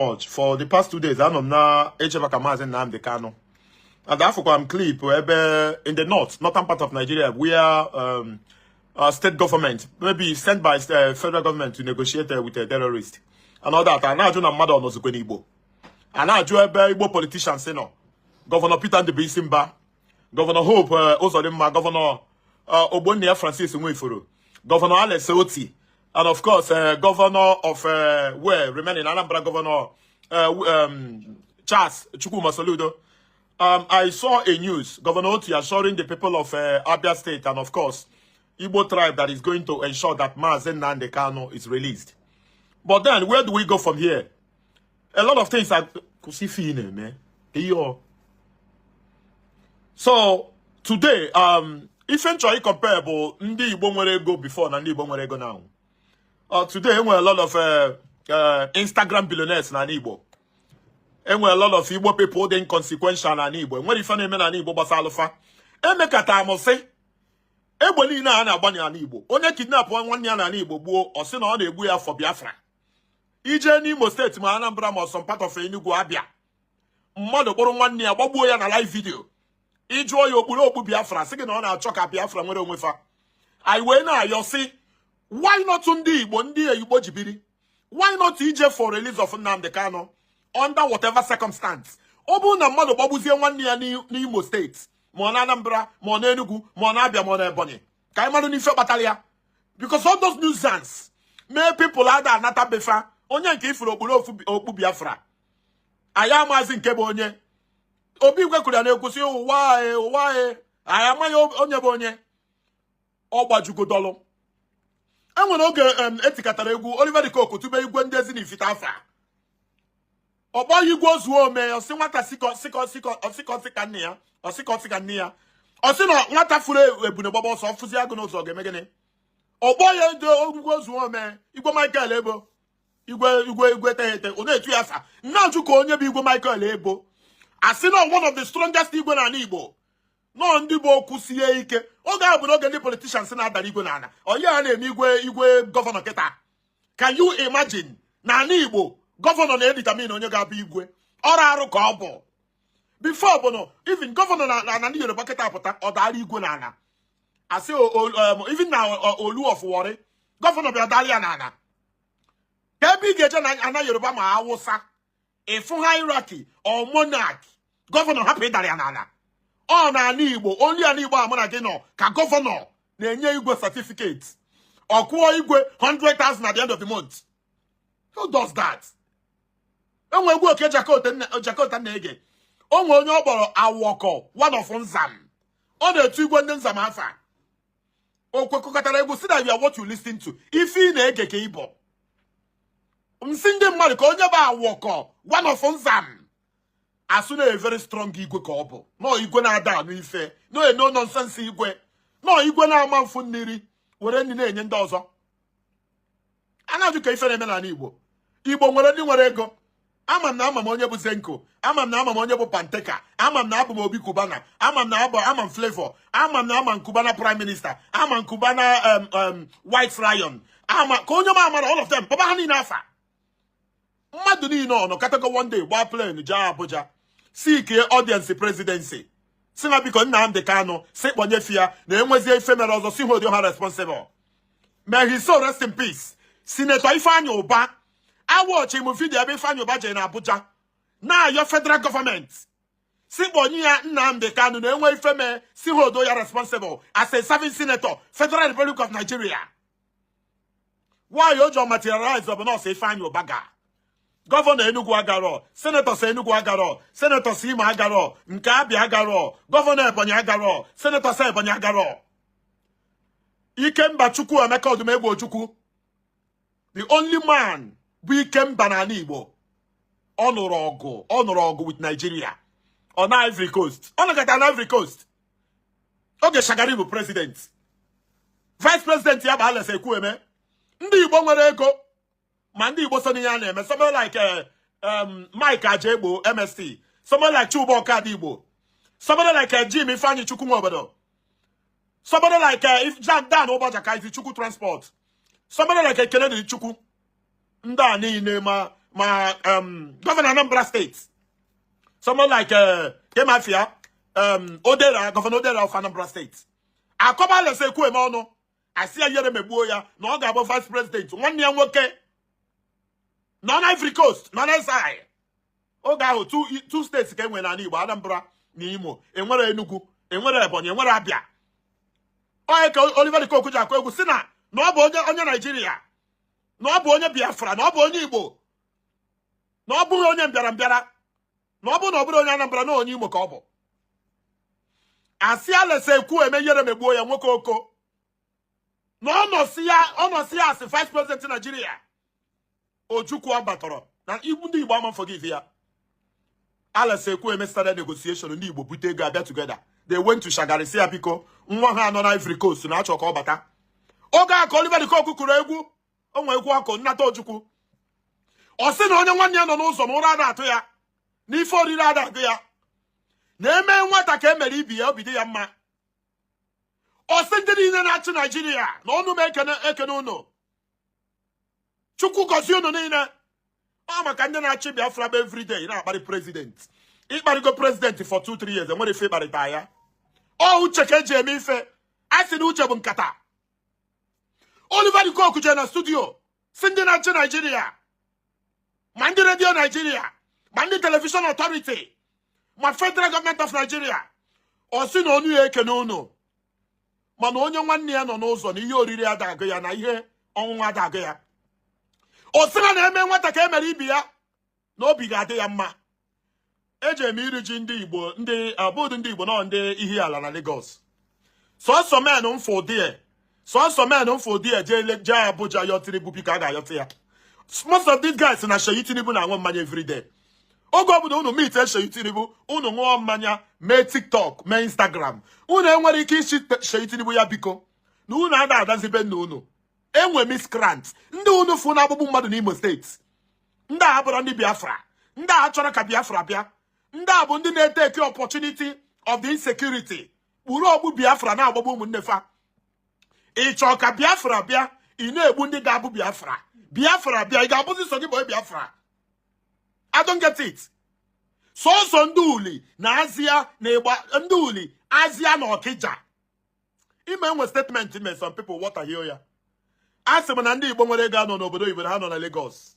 much for the past 2 days. I'm now Mazi Nnamdi Kanu. And Africa I'm clip in the northern part of Nigeria, where state government maybe sent by federal government to negotiate with a terrorist. And all that. And I do not matter on Igbo. And I do Igbo politicians, Governor Peter Ndebisi, Governor Hope Ozodimma, Governor Ogbonnia Francis Nwifuru, Governor Alex Oti, and of course, Governor of remaining Anambra Governor Charles Chukwuma Soludo. I saw a news, Governor Oti assuring the people of Abia State and of course, Igbo tribe that is going to ensure that Mazi Nnamdi Kanu is released. But then, where do we go from here? A lot of things are kusifine, man. So today, if you comparable, ndi Igbo nwere ego before na ndi Igbo nwere ego now. Today, we a lot of Instagram billionaires na Igbo. And a lot of Igbo people they inconsequential na Igbo. When if na Igbo basalufa, emekata amose. Eboli na ana agbani na Igbo. Onye kidnap one ya na Igbo gbuo, o si na ọ na-egbu ya for Biafra. Ije n'Imo State ma Anambra ma some part of Enugu Abia. Mmadụ kpọrọ nwanne ya gbagbuo ya na live video. Ijuo ya okpuru Biafra, sị gị na ọ na-achọ ka Biafra nwere onwe fa. I wee na ayọ sị, why not ndị Igbo ndị Igbo jibiri? Why not ije for release of Nnamdi Kanu under whatever circumstance? Ọ bụrụ na mmadụ gbagbuzie nwanne ya n'Imo State, ma na Anambra, ma na Enugu, ma na Abia, ma na Ebonyi. Ka anyị mmadụ n'ife kpatara ya. Because all those nuisance make people ada anata befa. Onye nke ifuru okpu Biafra. Aya maazị nke bụ onye. Obi igwe kwuru ya na-ekwusi ụwa anyị amaghị onye bụ onye. Ọ gbajugodolu. Enwere oge etikatara egwu Oliver De Coque tube igwe ndị ezi n'ifite afa. Ọ kpọghị igwe ozuo ome ọsị nwata sika nne ya. Ọsị na nwata furu ebune gbaba ọsọ fụzi agụ n'ụzọ ga-eme gịnị. Ọ kpọghị igwe ozuo ome igwe Michael Ebo. Igwe tehete ọ na-etu ya sa. Nna-ajụ ka onye bụ igwe Michael Ebo. Asị na one of the strongest igwe na Igbo. No ndị bụ okwu sie ike. Oge a bụ n'oge ndị politicians na-adara igwe na ana. Onye a na-eme igwe gọvanọ kịta. Can you imagine na Igbo gọvanọ na-edetermine onye ga-abụ igwe? Ọrụ arụ ka ọ bụ. Before bụ no, even gọvanọ na ndị Yoruba kịta apụta ọ dara igwe na ana. Asị even na Olu of Warri, gọvanọ bịa dara ya na ana. Ka ebe ị ga-eje na ana Yoruba ma Hausa, ịfụ hierarchy or monarch, gọvanọ hapụ ịdara ya na ana. Ọ na ana Igbo, only ana Igbo amụ na gị nọ ka gọvanọ na-enye igwe certificate. Ọ kwụọ igwe 100,000 at the end of the month. Who does that? Enwe egwu oke Jakota na-ege. Onwe onye ọ kpọrọ Awọkọ, one of Nzam. Ọ na-etu igwe ndị Nzam afa. O kwekọtara egwu si that you are what you listen to. Ife ị na-ege ka ịbọ. Msi ndị mmadụ ka onye bụ Awọkọ, one of Nzam. Asụ na a very strong igwe ka ọ bụ. No igwe na-ada anụ ife. No nonsense igwe. No igwe na-ama mfu mmiri. Were ndị na-enye ndị ọzọ. Ana-ajụ ka ife na-eme n'ala Igbo. Igbo nwere ndị nwere ego. Ama m na onye bụ Zenko. Ama m na onye bụ Panteka. Ama m na abụ m Obi Kubana. Ama m Flavor. Ama m Kubana Prime Minister. Ama m Kubana White Lion. Ka onye m amara all of them. Baba ha niile afa. Mmadụ niile ọ nọkọtago one day gbaa plane jee Abuja. Si ike audience presidency. Si na biko Nnamdi Kanu si kpọnye fia na enwezie ife mere ọzọ si hold ha responsible. May his soul rest in peace. Senator Ifeanyi Uba. I watch him video ebe Ifeanyi Uba jee na Abuja. Na your federal government. Si kpọnye ya Nnamdi Kanu na enwe ife mere si hold ya responsible as a serving senator, Federal Republic of Nigeria. Why you just materialize of no say Ifeanyi Uba ga? Governor Enugu agaro, Senator Enugu agaro, Senator Sima agaro, nke Abia agaro, Governor Ebonyi agaro, Senator Ebonyi agaro. Ikemba Chukwu Emeka Odumegwu Chukwu. The only man bụ Ikemba na Igbo. Ọ nụrụ ọgụ with Nigeria. On Ivory Coast. Ọ nọkọta na Ivory Coast. Oge Shagari bụ president. Vice president ya bụ Alex Ekwueme. Ndị Igbo nwere ego. Ma ndị Igbo so ya na-eme. Somebody like Mike Ajegbo, MST. Somebody like Chuba Okadigbo. Somebody like Jim Ifeanyi Chukwu Nwobodo. Somebody like if Jack Dan Obajaka is Chukwu Transport. Somebody like Kennedy Chukwu. Nda niile ma my governor Anambra State. Someone like Kemafia, Odera, Governor Odera of Anambra State. I come out and say, no. I see a year me boya, no gabo vice president. 1 year okay. Non Ivory Coast, non SI. Oga two states came when Ani, Anambra, Nimo, and where Enugu, and where Ebony, and where Abia. Oh, Oliver the Kokuja, Kokusina, no bonya on Nigeria. No bonya Biafra, no bonya Igbo. No bonya Biara. No bonya Anambra, no Nimo Kobo. Asia le se ku eme yere me boya nwokoko. No sia as the vice president in Nigeria. Ojukwu abatoro. Na even the Igbo man forgive here. Ale se ku eme started negotiation ndi Igbo bute go abia together. They went to Shagari see apiko. Nwa ha no na Ivory Coast na acho ka obata. Oga ka Oliver the Koku kuru egwu. Onwe egwu akọ nnata Ojukwu. O se na onye nwanne no n'ụzọ na ụra na-atụ ya. N'ife oriri ada agụ ya. Na-eme nwata ka emere ibi ya obi dị ya mma. O si ndị niile na-achị Nigeria na ọnụ m ekene unu. Chukwu gozie unu niile. Ọ maka ndị na-achị Biafra bụ everyday na-akparị president. Ịkparịgo president for 2-3 years enwere ife ịkparịta ya. Ọ uche ka eji eme ife. A sị na uche bụ nkata. Oliver the Coke je na studio. Si ndị na-achị Nigeria. Ma ndị radio Nigeria. Ma ndị television authority. My federal government of Nigeria. Osi na onu ekene unu. Mana onye nwanne ya nọ n'ụzọ na ihe oriri adagụ ya na ihe ọnwụnwa adagụ ya. Osi na eme nwata ka emere ibi ya na obi ga-adị ya mma. Eje eme iri ji ndị Igbo, ndị abụdụ ndị Igbo nọ ndị ihe ala na Lagos. Sọsọ men mfụ die. Sọsọ men mfụ die je Abuja yọ Tinubu bika ga-ayọta ya. Most of these guys na Sheyi Tinubu na anwụ mmanya every day. Ogo obodo unu meet Sheyi Tinubu, unu ṅụọ mmanya, mee TikTok, mee Instagram. Unu enwere ike isi Sheyi Tinubu ya biko. Na unu ada adazibe nna unu. Enwe miscreant. Ndị unu fụ na agbụgbụ mmadụ n'Imo State. Ndị a bụrụ ndị Biafra. Ndị a chọrọ ka Biafra bịa. Ndị a bụ ndị na-eteke opportunity of the insecurity. Kpụrụ ogbu Biafra na-agbagbu ụmụnne fa. Ị chọọ ka Biafra bịa, ị na-egbu ndị ga-abụ Biafra. Biafra bịa, ị ga-abụzi so gị bụ Biafra. I don't get it. So nduli na Asia na Igba nduli Asia na Okija. Ime nwe statement ime some people what I hear ya. Asị m na ndị Igbo nwere ego nọ n'obodo Igbo ha nọ na Lagos.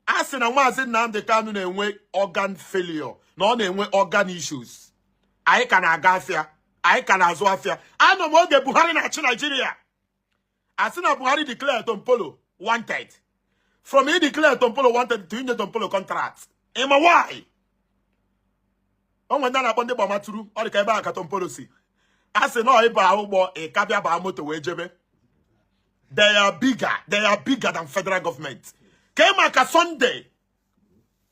Asị na Mazi Nnamdi Kanu na-enwe organ failure, na ọ na-enwe organ issues. Anyị ka na-aga afịa, anyị ka na-azụ afịa. Anọ m oge Buhari na-achị Nigeria. Asị na Buhari declare Tompolo wanted. From he declared Tompolo wanted to injure Tompolo contract. Ima why? When na akpọ ndị gbamaturu, ọ dị ka ebe aka Tompolo si. Asị na ịba ụgbọ ịkabịa ba moto wee jebe. They are bigger than federal government. Kemaka Sunday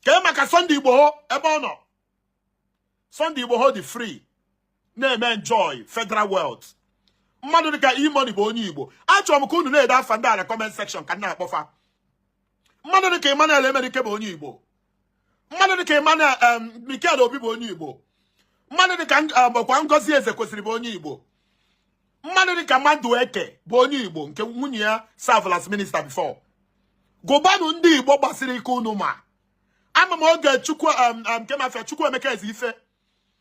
Igbo ebe ọ nọ. Sunday Igbo dị free. Na-eme enjoy federal wealth. Mmadụ dịka E-Money bụ onye Igbo. Achọrọ m ka unu na-ede afa ndị a na comment section ka nna akpọfa. Mmadụ dịka Emmanuel Emerike bụ onye Igbo. Mmadụ dịka Emmanuel Mikel Obi bụ onye Igbo. Mmadụ dịka Bokwa Ngozi Eze kwesịrị bụ onye Igbo. Mmadụ dịka Madueke bụ onye Igbo nke nwunye ya serve as minister before. Gụbanụ ndị Igbo gbasiri ike unu ma. Ama m oge Chukwu Emeka Eze-Ife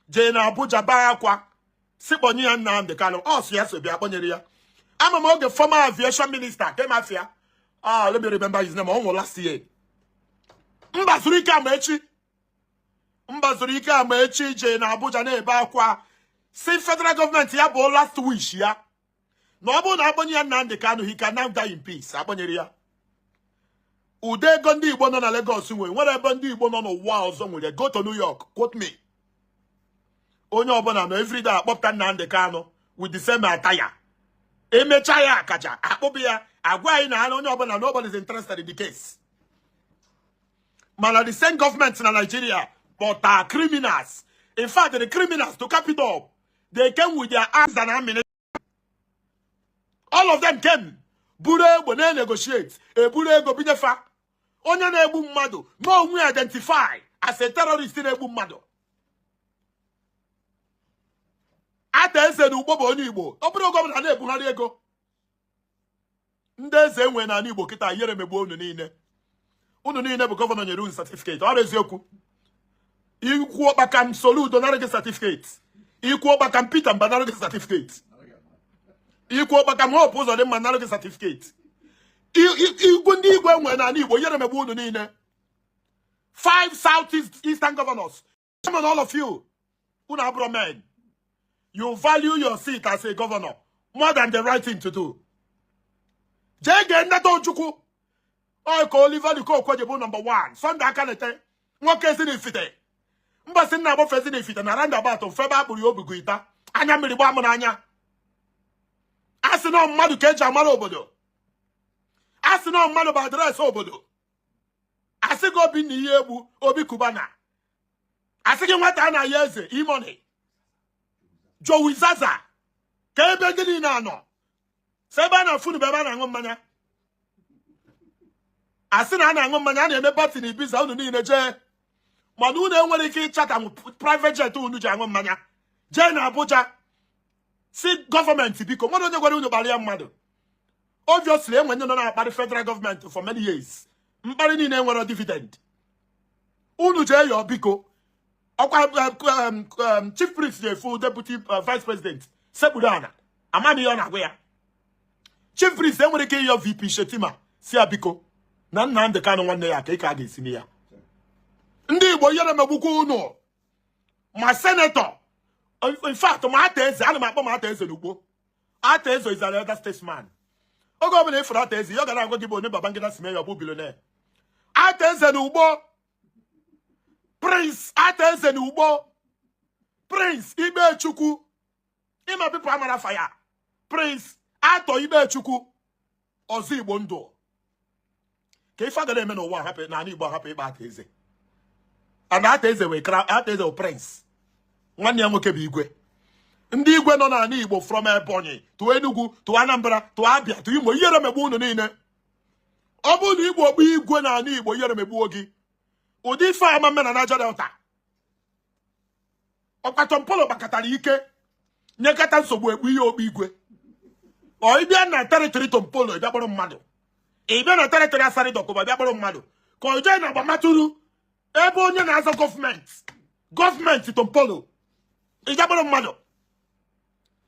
jee na Abuja baa akwa si kpọnye ya Nnamdi Kanu. Ọ si ya so bịa kpọnyere ya. Ama m oge former aviation minister Kemafia. Let me remember his name. Only last year. Mbazurike Amaechi je na Abuja na ebe akwa. Si federal government ya bụ last wish ya. Na ọ bụ na akpọnye ya Nnamdi Kanu, he can now die in peace. Akpọnyere ya. Ude ego ndị Igbo nọ na Lagos nwere ebe ndị Igbo nọ n'ụwa ọzọ nwere. Go to New York. Quote me. Onye ọbụla no everyday akpọpụta Nnamdi Kanu with the same attire. Emecha ya akaja. Akpọbi ya. Agwa anyị na onye ọbụla nobody is interested in the case. Mana the same government in Nigeria but are criminals. In fact, the criminals to cap it up, they came with their arms and ammunition. All of them came. Bure ego na negotiate. Bure ego bidefa. Onye na-egbu mmadụ no we identify as a terrorist na-egbu mmadụ. Ata eze na ugbo bụ onye Igbo. Ọ bụrụ gọvanọ na-ebugharị ego. Ndị eze enwe na Igbo kịta yere megbuo unu niile. unu niile bụ gọvanọ nyere unu certificate ọ eziokwu ikwu ọkpaka m Soludo nara gị certificate ikwu ọkpaka m Peter Mba nara gị certificate ikwu ọkpaka m Hope Uzodimma nara gị certificate igwu ndị igwe nwere n'ala Igbo nyere megbu unu niile 5 Southeast Eastern Governors all of you unu abụrụ men you value your seat as a governor more than the right thing to do jege ndata Ojukwu ka Oliver Likokwe bụ number 1 Sunday Akanete nwoke ezi n'ifite mbasị nna agbafe ezi n'ifite na roundabout mfebe akpụrụ obigo ita anya mmiri gba m n'anya asị na mmadụ ka eji amara obodo asị na mmadụ bụ adreesị obodo asị gị obi na ihe egbu obi kubana asị gị nwata a na-aya eze imoni Joey Zaza ka ebe gị niile anọ sị ebe a na-afụ ebe a na-aṅụ mmanya asị na a na-aṅụ mmanya a na-eme pati na Ibiza unu niile jee mana unu enwere ike ịchata private jet unu ji aṅụ mmanya jee na Abuja si gọọmenti biko nwere onye gwara unu gbalịa mmadụ obviously enwe ndị nọ na-akparị federal government for many years mkparị niile enwere dividend unu jee yọọ biko ọkwa chief priest na-efu deputy vice president sekpuru ana amami ya na-agwa ya chief priest enwere ike ịyọ VP Shetima si ya biko na Nnamdi Kanu nwanne ya ka ị ka ga-esi na ya ndị Igbo yere megbukwa unu ma senator in fact ma ata eze ana m akpọ ma ata eze n'ugbo ata eze is an elder statesman oge ọbụla ịfụrụ ata eze ya gara agwa gị bụ onye Babangida si mee ya ọ bụ billionaire ata eze n'ugbo Prince ata eze n'ugbo Prince Ibechukwu ịma pipo amara faya Prince atọ Ibechukwu ọzọ Igbo ndụ ka ife agara eme n'ụwa hapụ na ala Igbo hapụ ịkpa ata eze ana ata eze wee kra ata eze Prince nwanne ya nwoke bụ igwe ndị igwe nọ n'ala Igbo from Ebonyi to Enugu to Anambra to Abia to Imo ihere megbu unu niile ọ bụ na Igbo bụ igwe n'ala Igbo ihere megbuo gị ụdị ife ama mme na Niger Delta ọkpatompolo gbakọtara ike nyekọta nsogbu egbu ihe okpu igwe ọ ịbịa na teritori Tompolo ịbịa kpọrọ mmadụ ịbịa na teritori Asari Dokuba ịbịa kpọrọ mmadụ ka ọ jee na agbamatụrụ ebe onye na-azọ gọọmenti Tompolo ịbịa kpọrọ mmadụ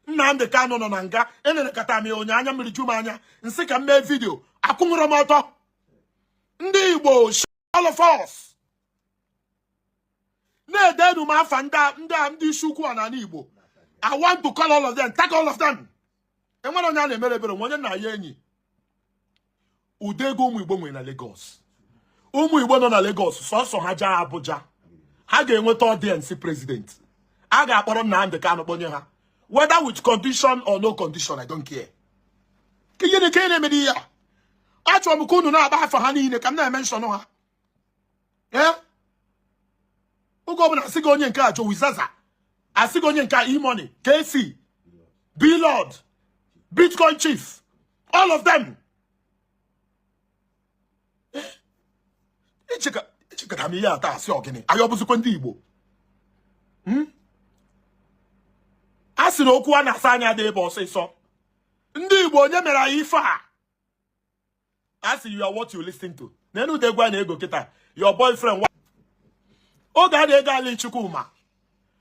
Nnamdi Kanu nọ na nga enenekọta m onye anya mmiri ju m anya nsị ka m mee vidio akwụnwụrụ m ọtọ ndị Igbo all of us na-edenu m afa ndị isi ukwu a n'ala Igbo I want to call all of them take all of them enwere onye a na-emere ebere onye na-aya enyi udego ụmụ Igbo nwere na Lagos ụmụ Igbo nọ na Lagos sọsọ ha jee Abuja ha ga-enweta audience president a ga-akpọrọ Nnamdi Kanu kponye ha whether with condition or no condition I don't care ka ihe na-emedi ya achọrọ m ka unu na-agba afa ha niile ka m na-emenshọn ha oge ọbụla asị gị onye nke a Joey Zaza asị gị onye nke a E-Money KC B-Lord Bitcoin Chief all of them echekara m ihe ata asị ọgịnị anyị ọbụzikwa ndị Igbo a sị na okwu a na-asa anya dị ebe ọsịsọ ndị Igbo onye mere anyị ife a sị you are what you listen to na enu degwa na ego kịta your boyfriend oge a na-ege Ali Chukwuma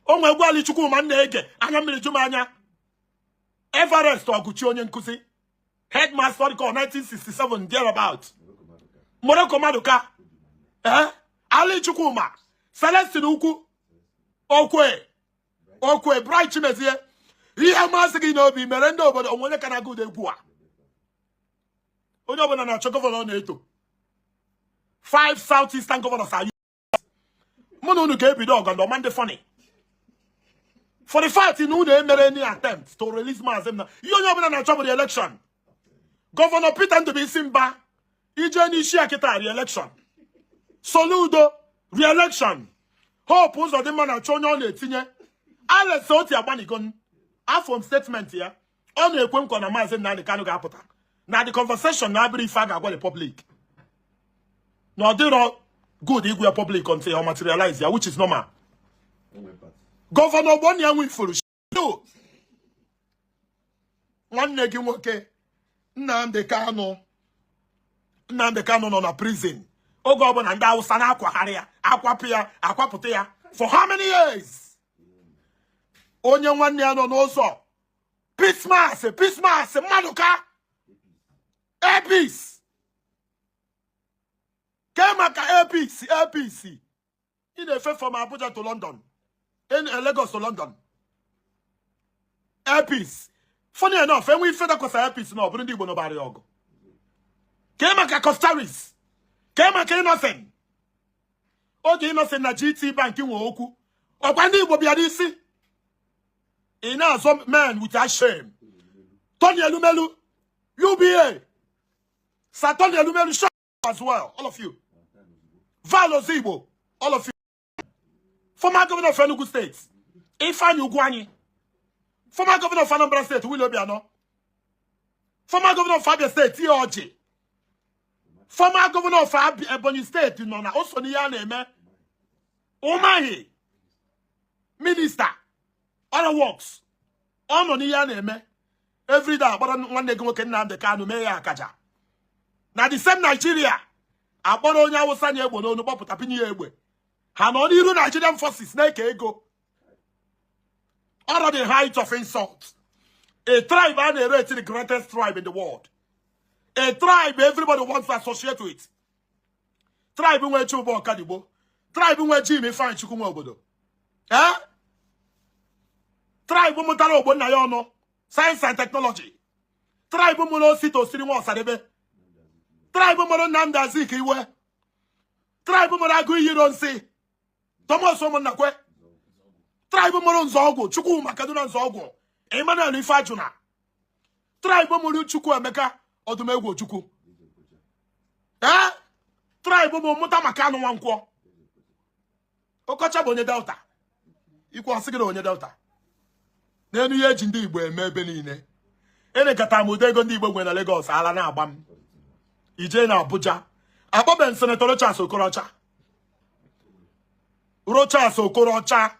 o nwe egwu Ali Chukwuma na-ege anya mmiri ju m anya Everest Ọgụchi onye nkụzi headmaster dịka 1967 thereabout Morocco Maduka Ali Chukwuma Celestine Ukwu Okwe Bright Chimezie ihe masị gị n'obi mere ndị obodo onwe onye ka na-agụ ụda egwu a onye ọbụla na-achọ gọvanọ na-eto 5 Southeastern governors are mụ na unu ga-ebido ọgọndọ ma ndị funny for the fact na unu emere any attempt to release Mazi Nnamdi ihe onye ọbụla na-achọ bụ re-election Gọvanọ Peter Ndubuisi Mba ije n'isi akịta re-election Soludo re-election Hope Uzodimma na-achọ onye ọ na-etinye Alex Oti agbanigon afọ statement ya ọ na-ekwe nkwa na Mazi Nnamdi Kanu ga-apụta na the conversation na-abịrị ife a ga-agwa the public na ọ dịrọ good igwe ya public until ọ materialize ya which is normal. Gọvanọ Boni ya nwifuru nwanne gị nwoke Nnamdi Kanu nọ na prison Ogo and Dawsana Aquaharia, Aquapia, Aquaputia. For how many years? Only 1 year no so. Peace mass, Manuka. APC. Kemaka APC. In effect from Abuja to London. In Lagos to London. APC. Funny enough, when we fed up with APC, no, but nobody ogo. Kemaka Costaris. Kemaka innocent. Oge innocent na GT Bank in Woku. Or when you will be a DC. In some man without shame. Tony Lumelu. UBA. Satoni Lumelu as well. All of you. Valo Zibo. All of you. Former governor of Enugu State. Ifeanyi Ugwuanyi. Former governor of Anambra State. Willie Obiano. Former governor of Abia State. T.O.G. Former governor of Ebonyi State. You know, also Niyane. Umahi. Minister. Other works. Ono Niyane. Every day. But one day go Nnamdi Kanu Meya Akaja. Now the same Nigeria. Abono nya wosanye egbo no no tapini egbe. Ha no iru Nigerian forces na ke ego. Out of the height of insult. A tribe and a rate the greatest tribe in the world. A tribe everybody wants to associate with. Tribe nwe Chubo Kadibo. Tribe nwe Jimmy Fine Chukwuma obodo. Eh? Tribe mutara obo na yo no. Science and technology. Tribe mulo sito sirimo sadebe. Tribe moro Nnamdi Kanu. Tribe moro Agu Yironsi. Thomas Omonakwe. Tribe moro Nzogo. Chukwuma Kaduna Nzogo. Emmanuel Ifajuna. Tribe moro Chukwu Emeka Odumegwu Chukwu. Eh? Tribe moro Mutamaka Nwankwo. Okocha bụ onye Delta. Ikwu asị gị na onye Delta. N'enu ihe eji ndị Igbo eme ebe niile. Elekata m ụdị ego ndị Igbo nwere na Lagos ala na-agba m. Ije na Abuja. Akpọben Senator Rochas Okorocha. Rochas Okorocha.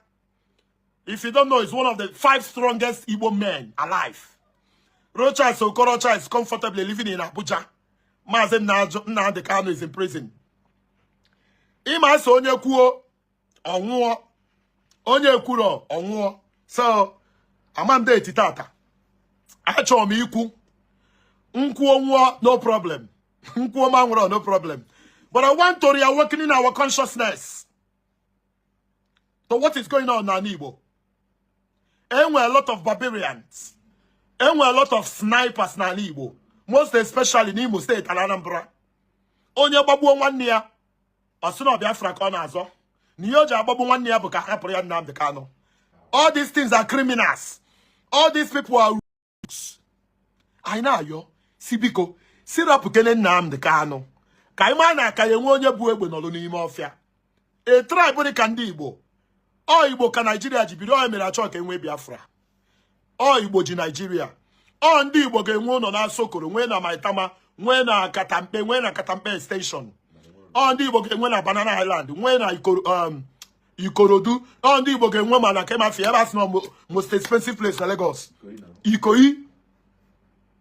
If you don't know, he's one of the 5 strongest Igbo men alive. Rochas Okorocha is comfortably living in Abuja. Mazi Nnamdi Kanu is in prison. Ima so onye kwuo onwuo. Onye kwuro onwuo. So, amamde etitata. Achọ m ikwu. Nkwu onwuo, no problem. No problem. But I want to reawaken in our consciousness to what is going on in Igbo. And we're a lot of barbarians. And we're a lot of snipers in Igbo. Most especially in Imo State and Anambra. Onye babu 1 year. Osuna Biafra kona azo. Niyoja babu 1 year buka hapuri Nnamdi Kanu. All these things are criminals. All these people are roots. I know yo. Sibiko. Sirapu kene Nnamdi Kanu. Kaimana ka yenwe onye bu egbe nolu n'ime ofia. A tribe dị ka ndị Igbo. O Igbo ka Nigeria ji biri o mere achọ ka enwe Biafra. O Igbo ji Nigeria. O ndị Igbo ga-enwe ụlọ na Sokoro, nwe na Maitama, nwe na Katampe, nwe na Katampe Extension. O ndị Igbo ga-enwe na Banana Island, nwe na Ikorodu. O ndị Igbo ga-enwe ma na Kemafia, ebe asị na most expensive place na Lagos. Ikoyi.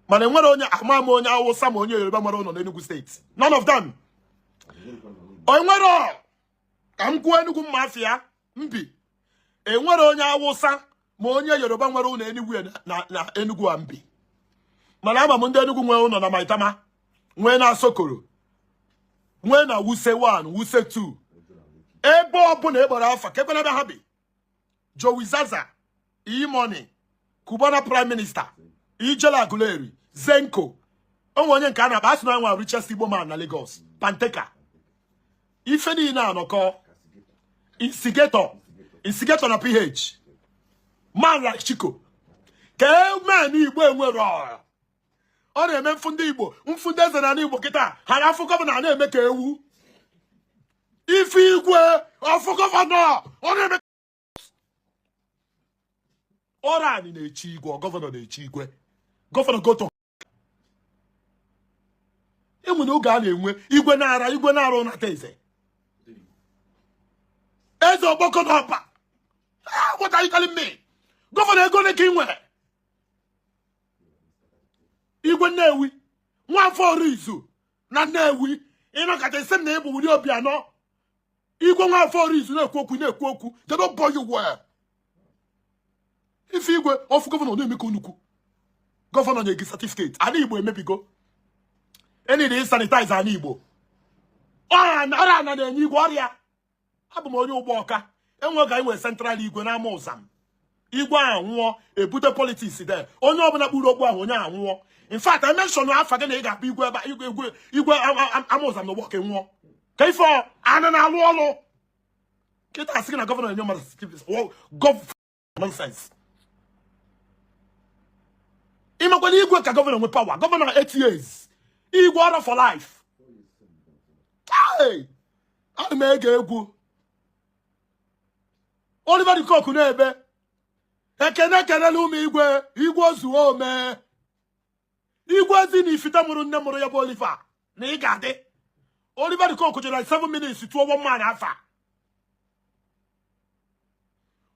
Mana enwere onye amama onye Awụsa ma onye Yoruba mara ụlọ n'Enugu State. None of them. Enwere ka m kwuo Enugu mafia mbi. Enwere onye Awụsa ma onye Yoruba nwere ụlọ Enugu na Enugu ambi. Mana ama m ndị Enugu nwere ụlọ na Maitama, nwee na Sokoro, nwee na Wuse 1, Wuse 2. Ebe ọbụla egbara afa ka ebe na ha bi. Joey Zaza, E-Money, Cubana Prime Minister, Ijela Aguleri, Zenko. Onye nke a na-akpa asị na nwa richest Igbo man na Lagos. Panteka. Ife niile anọkọ. Instigator na PH. Man like Chico. Ka man Igbo enwere ọ. Ọ na-eme mfunde Igbo. Mfunde eze na Igbo kịta. Ha na-afụ gọvanọ na-eme ka ewu. Ife Igwe ọfụ gọvanọ. Ọ na-eme. Ọra anyị na-echi Igwe. Gọvanọ na-echi Igwe. Gọvanọ go to. Enwere oge a na-enwe Igwe na-arụ na eze. Eze Ogboko n'ọba. What are you calling me? Gọvanọ ego ne ka ị nwere. Igwe Nnewi. Nwafọ Orizu na Nnewi. Ino kata same na ebu wuri obiano. Igwe nwa for reason na-ekwu okwu. They don't boy you well. If Igwe of governor no make onuku. Governor na certificate. Ani Igbo maybe go. Any dey sanitize ani Igbo. Ah, na na-enye Igwe ọrịa. Abụ m onye ụgbọ ọka. Enwe ga inwe central Igwe na ama ụzam. Igwe anwụọ ebute politics there. Onye ọbụla kpuru okpu ahụ onye anwụọ. In fact, I mentioned afa gị na ị ga-akpọ Igwe ama ụzam na ụgbọ ka nwụọ. Ka ifo ana na alụ ọlụ. Kita asị na governor enye mmadụ certificate. Nonsense. Imagine Igwe ka governor with power. Governor 8 years. Igwe order for life. Hey! I make egwu. Oliver the Cock n'ebe. Ekene lumi Igwe zuo me. Igwe zini ifita muru nne muru ya bụ Oliver. Na ị ga-adị. Oliver the Cock jere like 7 minutes to one man afa.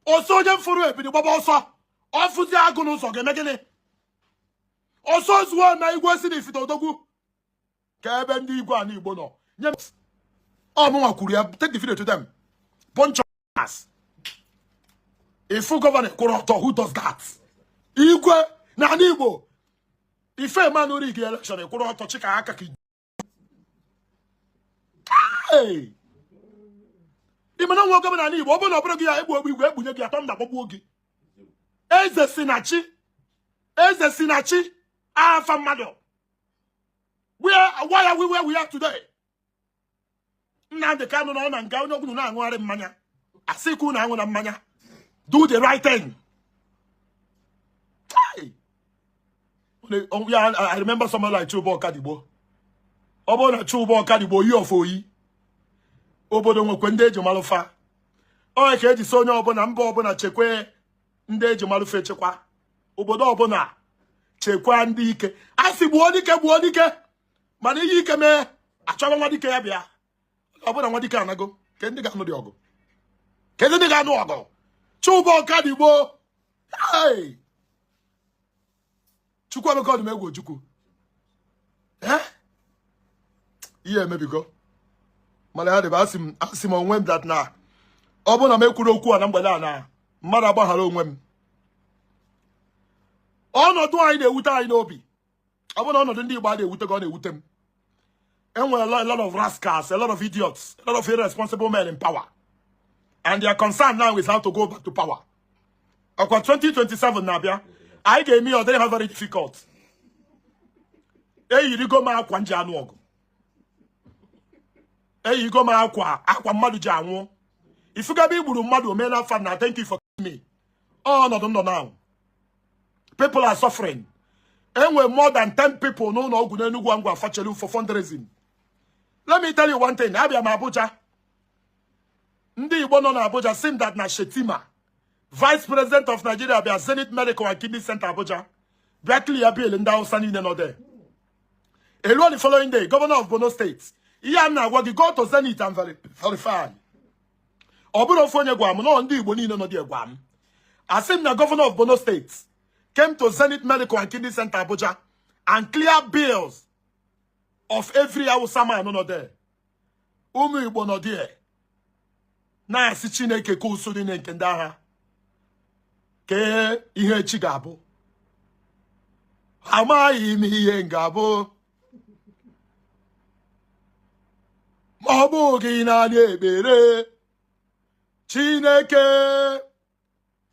Oso je mfuru ebidi gbaba ọsọ. Ofuzi agụ n'ụzọ ga-eme gịnị? Oso zuo na Igwe zini ifita odogwu. Ka ebe ndị Igwe a n'Igbo nọ. Nye mụnwa kwuru ya, take the video to them. Bunch of ass. A full governor, who does that? Igwe na Igbo. If a man who rig election, a Kuroto Chika Akaki. Hey! Imano walk up and Igbo, open up we web with your thumb that Bobogi. As the Sinachi, from Mado. Why are we where we are today? Now the canon on and Gano Guna Mania. Asiku na Mania. Do the right thing. Oh, yeah, I remember someone like Chubo Kadibo. Obona Chubo Kadibo, you for ye. Obodo Mokwende Jumalofa. Oh, I can't so no Obona Mbobona Cheque, Nde Jumalufe Chequa. Obodo Obona Chequa and Dike. I see Bodike. Mani Yike me. I travel Madike Abia. Obona Madika Nago. Kendiga Diogo. Kendiga Nogo. Chubo Kadibo. Hey! Chukwu me call me go Chukwu. Eh? Yeah, maybe go. Mala had ask him on when that na. Obona me kwuru okwu na mgbede na. Mmadụ agbaghara onwe m. Ọnọdụ anyị na-ewute anyị n'obi. Obona ọnọdụ ndị Igbo a na-ewute go na-ewute m. Enwere a lot of rascals, a lot of idiots, a lot of irresponsible men in power. And their concern now is how to go back to power. Akwa 2027 Nabia, I gave me or they have very difficult. You go ma akwa nje anu ogu. You go ma akwa mmadu je anwu. If you be gburu mmadu o mena fa na thank you for me. Oh no now. People are suffering. Enwe more than 10 people no ogu na Enugu Angwa Afachelu for fundraising. Let me tell you one thing, Abia ma Abuja. Ndi Igbo no na Abuja seem that na Shetima, Vice President of Nigeria, Abia Zenith Medical and Kidney Center Abuja, Berkeley Abiel and Dow Sunny no there. Alone the following day, Governor of Bono State, Iana Wagi go to Zenith and verify. Obuno Fonye Guam, no Ndi Igbo ni no dear Guam. As him the Governor of Bono State came to Zenith Medical and Kidney Center Abuja and clear bills of every Awusama no there. Umu Igbo no there. Na si Chineke ko usodi na nke ndị agha ke ihe echi ga-abụ amaghị m ihe ga-abụ ma ọ bụghị na ekpere Chineke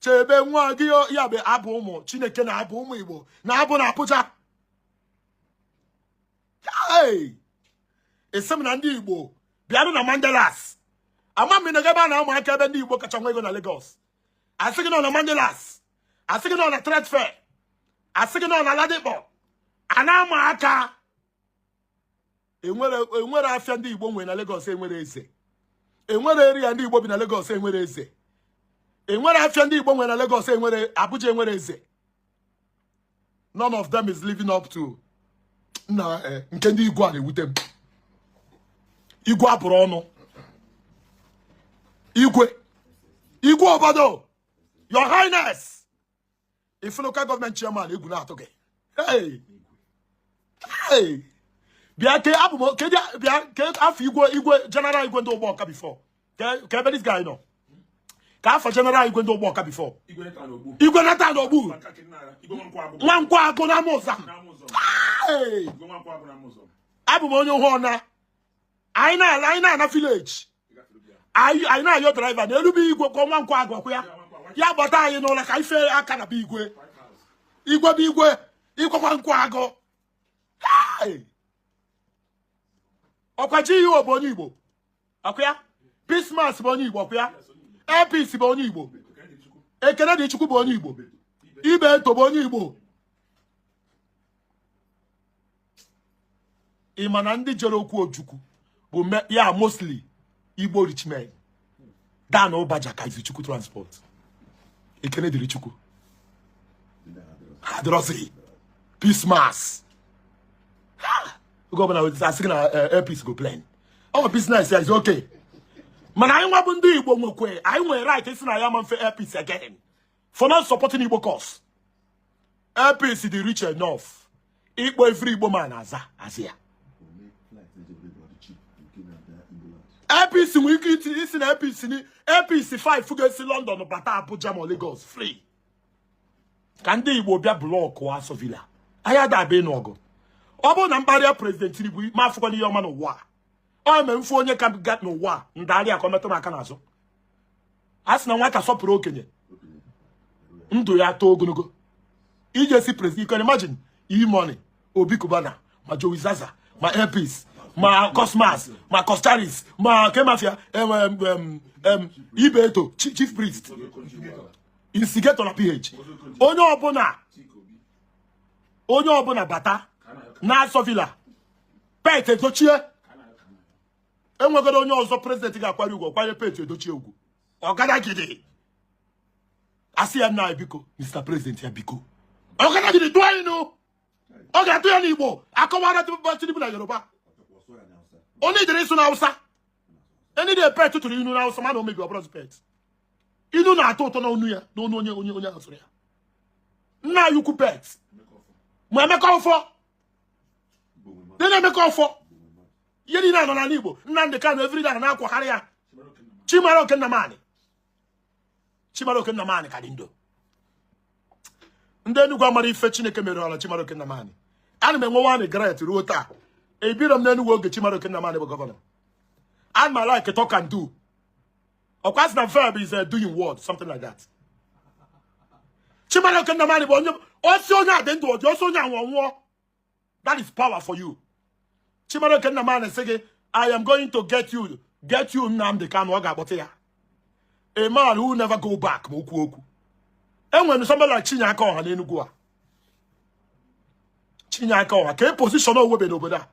chebe nwa gị ya bụ abụ ụmụ Chineke na abụ ụmụ Igbo na abụ na Abuja. Hey! Esem na ndị Igbo bịarụ na Mandelas. Ama mi na gaba na ụmụ aka ebe ndị Igbo kacha nwa ego na Lagos. Asị gị nọ na Mandelas. Asị gị nọ na Trade Fair. Asị gị nọ na Ladipo. Ana ụmụ aka. Enwere afịa ndị Igbo nwe na Lagos enwere eze. Enwere area ndị Igbo bi na Lagos enwere eze. Enwere afịa ndị Igbo nwe na Lagos enwere Abuja enwere eze. None of them is living up to na nke ndị Igbo a na-ewute m. Igwe abụrụ ọnụ. Igwe obodo, Your Highness. If local government chairman, hey, Biake abumo ke afi igwe general igwe ndo work before. Ke be this guy no. Ka afa general igwe ndo work before. Igwe na tan obu. Nwankwa ago na mozam. Abumo onye ho na. Aina na village. Aina your driver na elubi igwe ko nwankwa ago kwa ya. Ya bota ayi no la ka ife aka na bi igwe. Igwe bi igwe. Igwe nwankwa ago. Hey. Okwaji yi obonyi Igbo. Akwa Peace Mass bonyi Igbo akwa. APC bonyi Igbo. Ekene di Chukwu bonyi Igbo. Ibe to bonyi Igbo. Imana ndi jere okwu Ojukwu bụ ya mostly Igbo rich men. Dan Obaja ka izi Chukwu transport. Ekene di Chukwu. Hadrosi. Peace Mass. Governor was asking APC go plan. Our business is okay. Man, I want to do Igbo nwekwe. I want right. It's not I am for APC again. For not supporting Igbo cause. APC the rich enough. Igbo every Igbo man as here. APC we get this in APC 5 figures in London but Abuja or Lagos free. Can they Igbo be block or Aso Villa? I had that be no go. Obo na mbari president Tinubu ma fuko ni yoma no wa. O me mfu onye ka gat no wa. Ndali akometo maka nazo. Asina nwata sopro okenye. Ndo ya to ogonogo. Ije si president, you can imagine money Obi Kubana, ma Joey Zaza, ma Airpeace, ma Cosmas, ma Costaris, ma Kemafia, Ibeto, chief priest. Instigator na PH. Onye obona bata na Sovilla. Pete dochie. Enwegoro onye ozo president ga-akwari ugo kwanye Pete dochie ugo. Ogada gidi. Asi ya na biko, Mr. President ya biko. Ogada gidi do you know? Oga to ya ni Igbo. Akọwara Tinubu na Yoruba. Only the reason Hausa. Any dey pet to inu na Hausa man o mebi obro pet. Inu na atoto na onu ya, no onye asoro ya. Na yuku pet. Mo emeka ofo. Then I make off for Yeni na no na Igbo. Nnamdi Kanu every day na akwahara ya. Chimaro Nnamani kadindo. Nde Enugu amara ife Chineke mere ala Chimaro Nnamani. Ana me nwa wan regret ruo taa. E biro m na Enugu oge Chimaro Nnamani bụ governor. And my like talk and do. Of course the verb is doing what, something like that. Chimaro Nnamani bụ onye osi onye ade ndu ojo osi onye anwonwo. That is power for you. Chimaro Nnamani say, I am going to get you Nnamdi Kanu oga bote ya. A man who never go back, moku. And when somebody like Chinyaka on Enugu, Chinyaka, can position no women over there.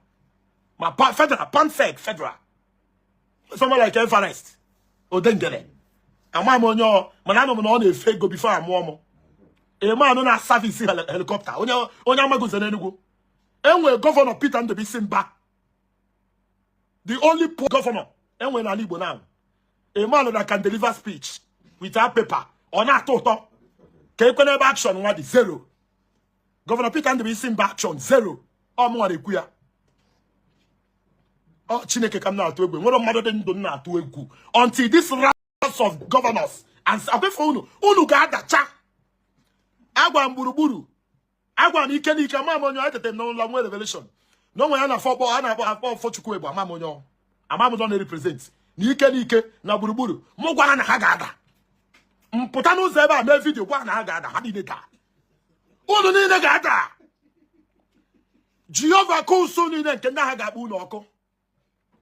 My federal, federal. Somebody like Everest, or Dengele. And my monyo, manano on a fake go before I'm warm. A man on a service helicopter. Onya magus and Enugu. And when Governor Peter and the Bisimba, the only poor governor, and when I live now, a man that can deliver speech without paper or not total, can you action what is 0. Governor Peter and the Bisimba action 0. Or more than queer. Oh, Chineke come now to a good. What a mother didn't do not to a good. Until this round of governors and Sabe for Unu got that cha. Agwa Buruburu. Agwa Nikeni Kamamonyo at the no long revelation. No one ana football ana for Chukwebo Amamonyo. Amamo don't represent. Nike na Buruburu. Mogwa na Hagada. Mpotano Zeba me video kwa na Hagada hadideta. Unu ni negada. Jehovah ko so ni ne kena Hagabu no oko.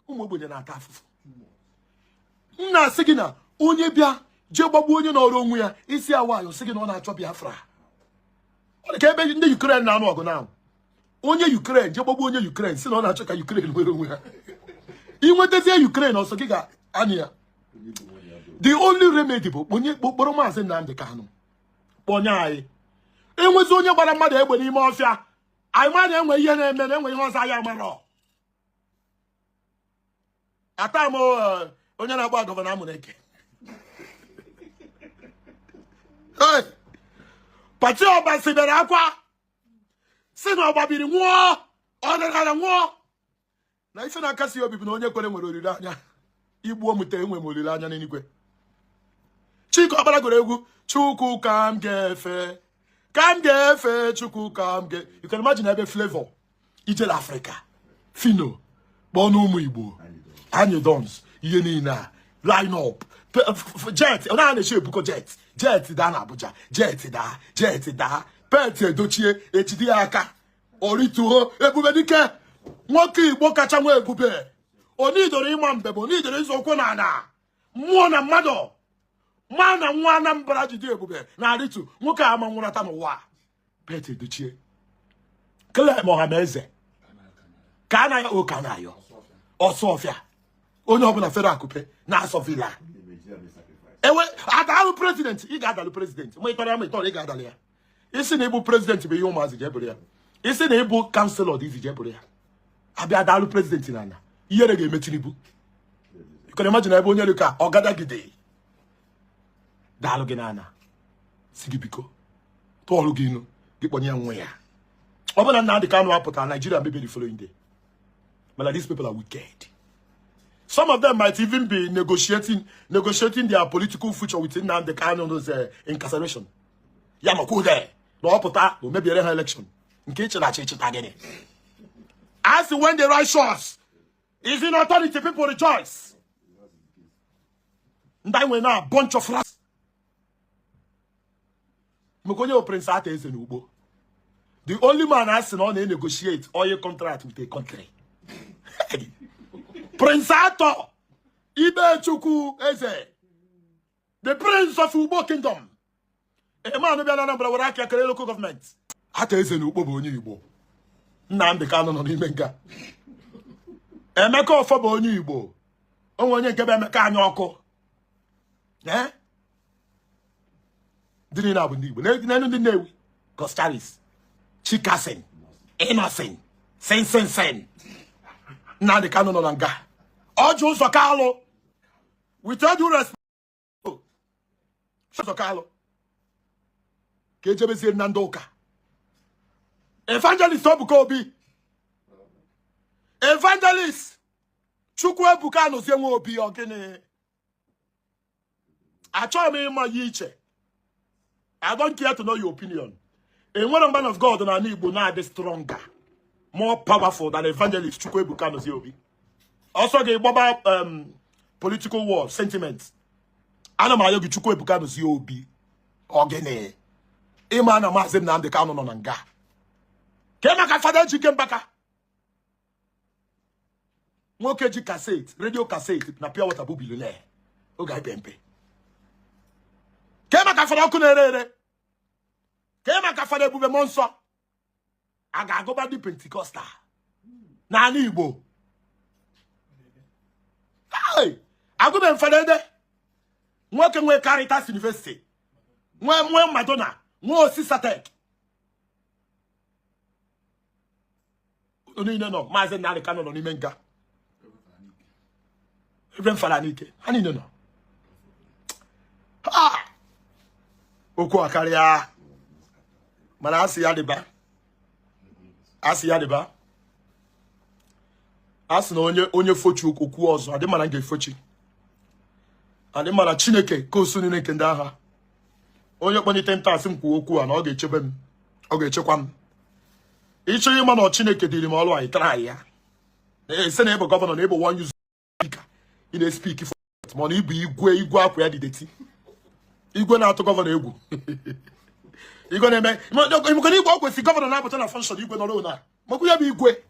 Umogbe na atafufu. Nna sigina onye bia je gbagbu onye na ọrụ onwe ya isi awayo sigina ọ na-achọ Biafra. Ka ebe ndị Ukraine na-anụ ọgụ na onye Ukraine je gbagbu onye Ukraine si na ọ na-achọ ka Ukraine nwere onwe ha. Inwetazie Ukraine ọsọ gị ga anya ya. The only remedy bụ onye kpọrọ Mazi Nnamdi Kanu. Onye anyị. Enwezi onye gbara mmadụ egbe n'ime ọfịa. Anyị ma na enwe ihe na-eme na enwe ihe ọzọ ya mara. Ata mo onye na-agba gọvanọ Amuneke. Hey! Pati ọba sibere akwa. Si na ọba biri nwụọ. Ọ dara nwụọ. na ife na-akasi obi bụ na onye kwere nwere olileanya igbu omute enwe m olileanya n'eluigwe. Chike Ọkpara gụrụ egwu Chukwu ka m ga-efe Chukwu ka m ga. You can imagine ebe Flavor ijele Africa Fino kpọọ n'ụmụ Igbo anyị dons ihe niile a line up jet ọ na-eche ebuko jet daa na Abuja jet daa pet edochie ejide ya aka orituo ebube dike nwoke Igbo kacha nwe ebube onidoro ịma mbebe onidoro izo okwu na ana mmụọ na mmadụ ma na nwa Anambra jide ebube na aritu nwoke ama nwụrata n'ụwa pet edochie kele Mohameze ka anaghị ụka na-ayọ Ọsọfịa onye ọbụla fere akụpe na asọvila ewe adalụ president ị ga-adalụ president ma ịtọrọ ya ma ịtọrọ ị ga-adalụ ya isi na ịbụ president bụ ihe ụmụazị jebụrụ ya isi na ịbụ kanselọ dị izi jebụrụ ya abịa adalụ president na ana ihere ga-eme Tinubu ikọrọ imagine ebe onye ka ọgadagide daalụ gị n'ana si gị biko tụọrụ gị inu gị kpọnye ya nwe ya ọ bụla Nnamdi Kanu apụtara Nigeria maybe the following day. But these people are wicked. Some of them might even be negotiating their political future with Nnamdi Kanu's incarceration. Yamako there. No pota, no maybe a election. In case again. As when the right shots is in authority, people rejoice. And then we now a bunch of rats. Mukonyo Prince Ate is in Ubo. The only man has to negotiate oil contract with a country. Prince Ato Ibe Chukwu Eze, the prince of Ubo Kingdom. A man of Anambra were like a local government. Ate Eze n'Ugbo bụ onye Igbo. Nnamdi Kanu nọ n'ime nga. Emeka Ọfọ bụ onye Igbo. Onwe onye nke bụ Emeka anya ọkụ. Dịrị na bụ ndị Igbo. N'elu ndị Nnewi, Costaris, Chikasin, Innocent, Sen. Nnamdi Kanu nọ na nga. Ọjụ ụzọ Kalụ. With all due respect. Ụzọ Kalụ. Ka ejebezie na ndị ụka. Evangelist Obuka Obi. Evangelist Chukwuebuka nọzie nwe Obi ogene. Achọghị m ịma ya iche. I don't care to know your opinion. Enwere man of God na Igbo na-adị stronger, more powerful than Evangelist Chukwuebuka nọzie Obi. Also the gbaba political war sentiments. Ana m ayọ gị Chukwuebuka nọzie Obi ogene. Ịma na Mazi Nnamdi Kanu nọ na nga. Kema ka fada ji kembaka. Nwoke ji cassette, radio cassette na pure water bụ billionaire. Oga ipempe. Kema ka fada ọkụ na-ere. Kema ka fada ebube mmụọ nsọ. A ga-agụba ndị Pentecostal na ala Igbo. Hey, agụbe mfada ede. Nwoke nwe Caritas University. Nwe Madonna, nwe Osisatek. Onye no Mazi Nnamdi Kanu nọ n'ime nga. Ebe mfada n'ike. Ha niile nọ. Okwu akarịa. Mana asị ya dịba. Asị na onye fochi okwu ọzọ adị mana ga-efochi. Adị mana Chineke ka osu niile nke ndị agha. Onye kpọnite nta asị m kwuo okwu a na ọ ga-echebe m. Ọ ga-echekwa m. Ịchọ ịma na Chineke dịrị m ọrụ anyị tara ya. Ese na ebe gọvanọ na ebe one use speaker. Ị na-speak for it. Ma na ibu igwe akwụ ya dideti. Igwe na-atụ gọvanọ egwu. Igwe na-eme. Ịmụkọ igwe ọkwesị gọvanọ na-apụta na function igwe nọrọ na. Makwu ya bụ igwe.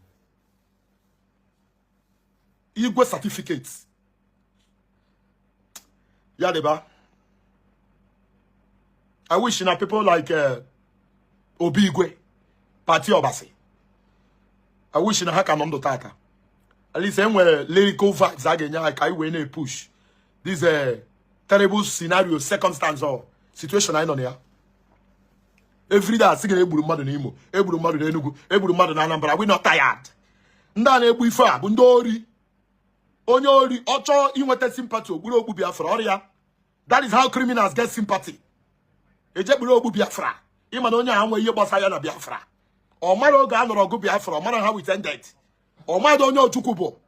Igwe certificates. Ya deba. I wish na people like Obi Igwe, Party Obasi. I wish na ha ka nọ ndụ tata. At least enwere lyrical vibes a ga-enye ha ka iwe na-push this terrible scenario, circumstance or situation anyị nọ na ya. Every day asị ga egburu mmadụ n'Imo, egburu mmadụ n'Enugu, egburu mmadụ na Anambra. We not tired. Ndị a na-egbu ife a bụ ndị ori. Onye ori ọ chọọ inweta sympathy ogburu ogbu Biafra ọrịa. That is how criminals get sympathy. Ejegburu ogbu Biafra. Ịma na onye a nwe ihe gbasara ya na Biafra. Ọ mara oge a nọrọ ọgụ Biafra, ọ mara how it ended. O ma do onye Chukwu bo.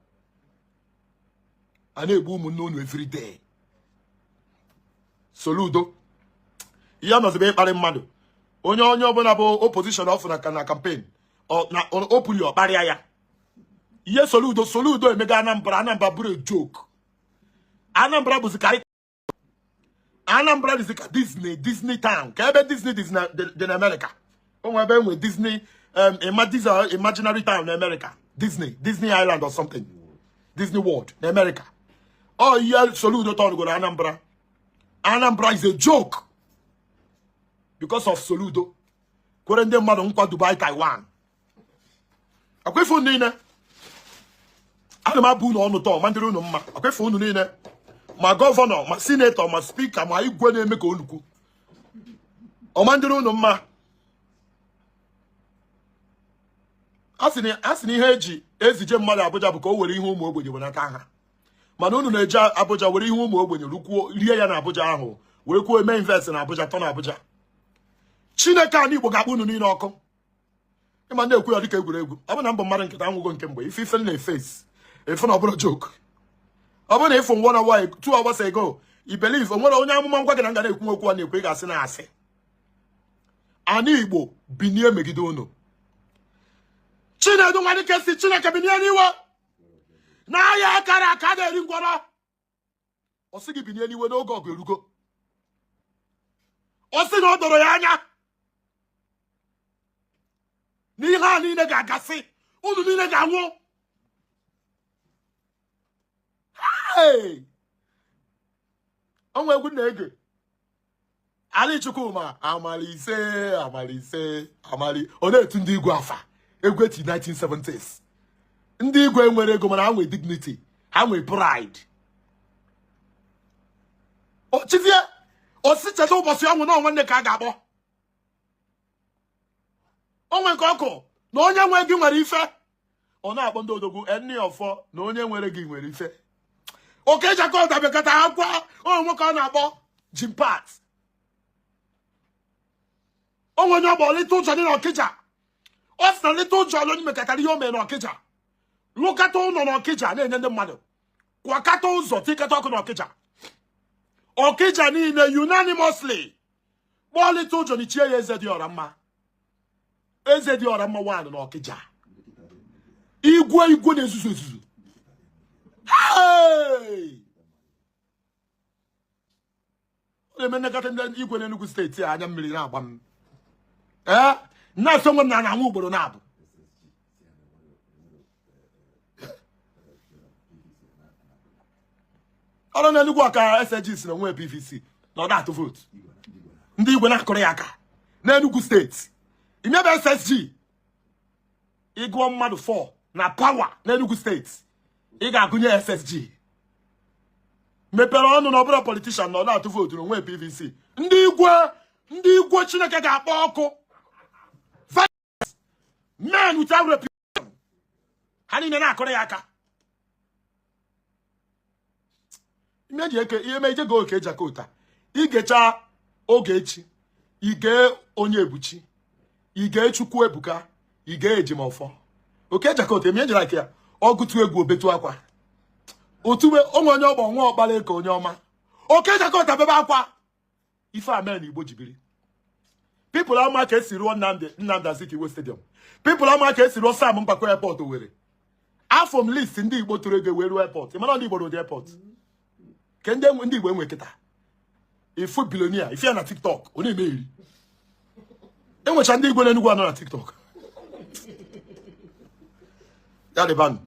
Ana egbu ụmụnne unu every day. Soludo. Iya no zebe kpari mmadụ. Onye ọbụla bụ opposition of na campaign. O na opuli okparịa ya. Iye Soludo emega Anambra buru a joke. Anambra bụ zikari. Anambra is like Disney town. Ka ebe Disney in America. Onwe ebe enwe Disney imaginary town in America. Disney Island or something. Disney World in America. Oh, yeah, Soludo town go to Anambra. Anambra is a joke. Because of Soludo. Kwerende mmadụ nkwa Dubai, Taiwan. Akwefu unu niile. Ana m abụ unu ọnụ tọọ, mandiri unu mma. Akwefu unu niile. Ma gọvanọ, ma senator, ma speaker, ma igwe na-eme ka onukwu. Ọ mandiri unu mma. Asị na ihe eji ezije mmadụ Abuja bụ ka o were ihe ụmụ ogbenye wenata ha. Mana unu na-eje Abuja were ihe ụmụ ogbenye rukwuo rie ya na Abuja ahụ. Were kwuo eme invest na Abuja tọ na Abuja. Chineke anyị Igbo ga-akpụ unu niile ọkụ. Ịma na-ekwu ya dịka egwuregwu. Ọ bụ na mbọ mmadụ nkịta anwụgo nke mgbe ife na-efesi. Efe na ọ bụrụ joke. Ọ bụ na ịfụ 1 hour 2 hours ago, you believe onwere onye amụma ngwa gị na nga na-ekwu okwu a na-ekwu ị ga-asị na asị. Anyị Igbo binie megide unu. Chinedu nwere ike si Chineke binie n'iwe. Na ya akara aka na-eri ngwọrọ. Ọ sị gị binie n'iwe n'oge ọgụ erugo. Ọ sị na ọ dọrọ ya anya. N'ihe a niile ga-agasị, unu niile ga-anwụ. Hey! Onwe egwu na-ege. Ali Chukwuma, amalise. Ọ na-etu ndị igwe afa. Egwu eti 1970s. Ndị igwe nwere ego mana ha nwere dignity. Ha nwere pride. O chizie, o si cheta ụbọchị ọnwụ na nwanne ka a ga-akpọ. Onwe nke ọkụ na onye nwe gị nwere ife. Ọ na-akpọ ndị odogwu enni ọfọ na onye nwere gị nwere ife. Oke Jacob dabekata akwa onwe nwoke ọ na-akpọ Jim Pat. Onwe onye ọgbọ Little John n'Ọkịja. Ọ sị na Little John onye mekatara ihe o mere n'Ọkịja. Lụkata ụlọ n'Ọkịja na-enye ndị mmadụ. Kwakata ụzọ tikata ọkụ n'Ọkịja. Ọkịja niile unanimously. Kpọọ Little John ichie ya eze dị ọra mma. Eze dị ọra mma nwaanyị n'Ọkịja. Igwe na-ezuzu ezuzu. Hey! Eme nekata ndị igwe n'Enugu steeti anya mmiri na-agba m. Na-asọ nwe m na anwụ ugboro na-abụ. Ọrụ n'Enugu aka SG si na onwe PVC na ọ da-atụ vote. Ndị igwe na-akụrụ ya aka n'Enugu steeti. Imebe SSG. Ịgụọ mmadụ 4 na power n'Enugu steeti. Ị ga-agụnye SSG. Mepere ọnụ na ọbụla politician na ọ na-atụ vote n'onwe PVC. Ndị igwe Chineke ga-akpọ ọkụ. Men without reputation. Ha niile na-akụrụ ya aka. Ihe meje go oke Jakota. Igecha oge echi. Ige onye ebuchi. Ige Chukwu Ebuka. Ige Ejimofo. Oke Jakota eme ejira ya. Ọgụtụ egwu obetu akwa. Otuwe onwe onye ọgbọ nwa ọkpara eke onye ọma. Oke Jakota bebe akwa. Ife amen Igbo jibiri. People ama ka esi ruo Nnamdi Azikiwe Stadium. People ama ka esi ruo Sam Mbakwe Airport Owerri. Afọm list ndị Igbo tụrụ ego were airport. Ịmana ndị Igbo dị airport. Ke ndị Igbo enwe kịta. Ifu billionaire, ife ya na TikTok, ọ na-eme iri. Enwecha ndị Igbo n'Enugu anọ na TikTok. Ya dị ban.